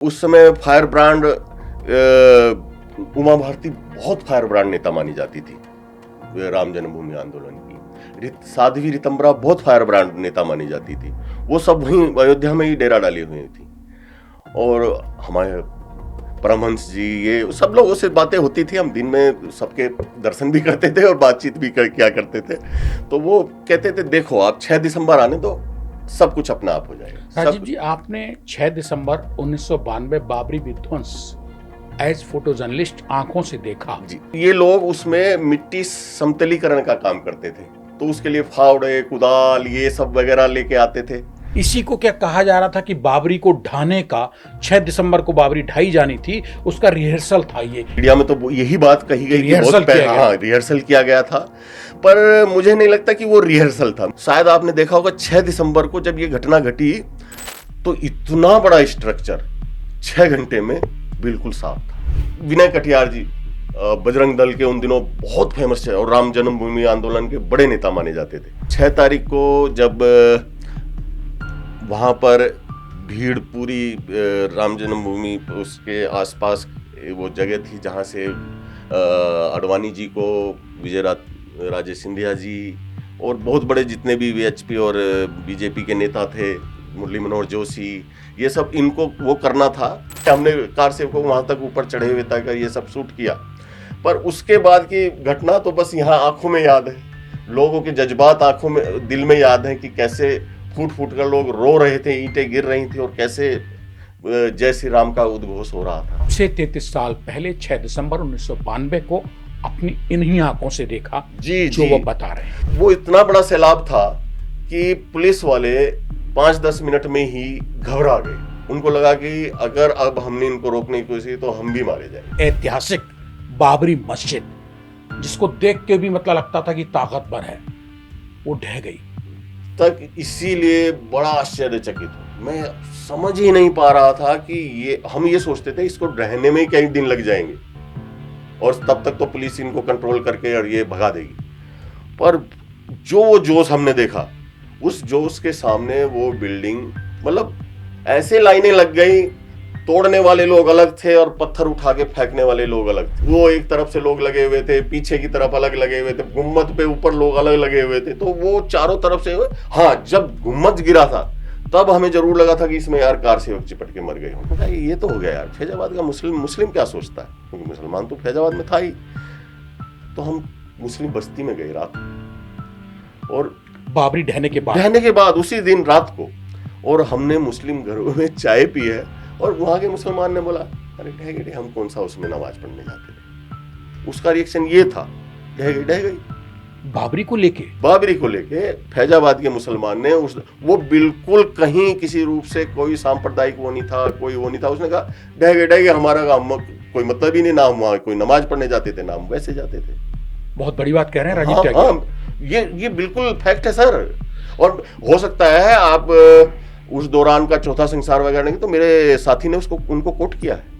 उस समय fire brand Uma Bharti बहुत फायर ब्रांड नेता मानी जाती थी राम जन्मभूमि आंदोलन की। साध्वी रितंबरा बहुत फायर ब्रांड नेता मानी जाती थी। वो सब वहीं अयोध्या में ही डेरा डाली हुई थी। और हमारे परमहंस जी, ये सब लोगों से बातें होती थी। हम दिन में सबके दर्शन भी करते थे और बातचीत भी किया करते थे। तो वो कहते थे देखो आप 6 दिसंबर आने दो, सब कुछ अपना आप हो जाएगा। राजीव जी, आपने 6 दिसंबर 1992 बाबरी विध्वंस एज फोटो जर्नलिस्ट आंखों से देखा। जी, ये लोग उसमें मिट्टी समतलीकरण का काम करते थे, तो उसके लिए फावड़े, कुदाल, ये सब वगैरह लेके आते थे। इसी को क्या कहा जा रहा था कि बाबरी को ढाने का 6 दिसंबर को बाबरी ढाई जानी थी, उसका रिहर्सल था। ये मीडिया में तो यही बात कही गई, रिहर्सल किया गया था, पर मुझे नहीं लगता कि वो रिहर्सल था। शायद आपने देखा होगा 6 दिसंबर को जब ये घटना घटी तो इतना बड़ा स्ट्रक्चर 6 घंटे में बिल्कुल साफ था। विनय कटियार जी बजरंग दल के उन दिनों बहुत फेमस थे और राम जन्मभूमि आंदोलन के बड़े नेता माने जाते थे। 6 तारीख को जब वहां पर भीड़ पूरी राम जन्मभूमि उसके आसपास वो जगह थी जहां से अडवाणी जी को, विजय राजे सिंधिया जी और बहुत बड़े जितने भी वीएचपी और बीजेपी के नेता थे, मुरली मनोहर जोशी, ये सब इनको वो करना था। हमने कार से को वहां तक ऊपर चढ़े हुए तक ये सब शूट किया। पर उसके बाद की घटना तो बस यहाँ आंखों में याद है, लोगों के जज्बात आंखों में, दिल में याद है कि कैसे फूट फूट कर लोग रो रहे थे, ईंटें गिर रही थी और कैसे जय श्री राम का उद्घोष हो रहा था। से 33 साल पहले 6 दिसंबर 1992 को अपनी इन्हीं आंखों से देखा। जी, जो वो बता रहे हैं। वो इतना बड़ा सैलाब था कि पुलिस वाले 5-10 मिनट में ही घबरा गए। उनको लगा कि अगर अब हमने इनको रोकने की कोशिश की तो हम भी मारे जाएंगे। ऐतिहासिक बाबरी मस्जिद, जिसको देख के भी मतलब लगता था कि ताकतवर है, वो ढह गई तक। इसीलिए बड़ा आश्चर्यचकित हूं मैं, समझ ही नहीं पा रहा था कि हम ये सोचते थे इसको ढहने में ही कई दिन लग जाएंगे और तब तक तो पुलिस इनको कंट्रोल करके और ये भगा देगी। पर जो जोश हमने देखा, उस जोश के सामने वो बिल्डिंग, मतलब ऐसे लाइनें लग गई, तोड़ने वाले लोग अलग थे और पत्थर उठा के फेंकने वाले लोग अलग थे। वो एक तरफ से लोग लगे हुए थे, पीछे की तरफ अलग लगे हुए थे, गुम्मद पे ऊपर लोग अलग लगे हुए थे। तो वो चारों तरफ से, हाँ, जब गुम्मद गिरा था तब हमें जरूर लगा था कि इसमें यार कार सेवक चिपट के मर गए हों। ये तो हो गया यार, फैजाबाद का मुस्लिम क्या सोचता है, क्योंकि मुसलमान तो फैजाबाद में था ही। तो हम मुस्लिम बस्ती में गए रात, और बाबरी ढहने के बाद उसी दिन रात को, और हमने मुस्लिम घरों में चाय पी है। और वहां के मुसलमान ने बोला अरे ढह गई, हम कौन सा उसमें नमाज पढ़ने जाते थे। उसका रिएक्शन ये था, ढह गई। बाबरी को लेके फैजाबाद के मुसलमान ने वो बिल्कुल कहीं किसी रूप से कोई सांप्रदायिक वो नहीं था, कोई वो नहीं था। उसने कहा ढह गई, हमारा कोई मतलब ही नहीं, ना हम वहां कोई नमाज पढ़ने जाते थे, ना हम वैसे जाते थे। बहुत बड़ी बात कह रहे हैं राजीव। क्या ये बिल्कुल फैक्ट है सर। और हो सकता है आप उस दौरान का चौथा संसार वगैरह नहीं, तो मेरे साथी ने उनको कोट किया है।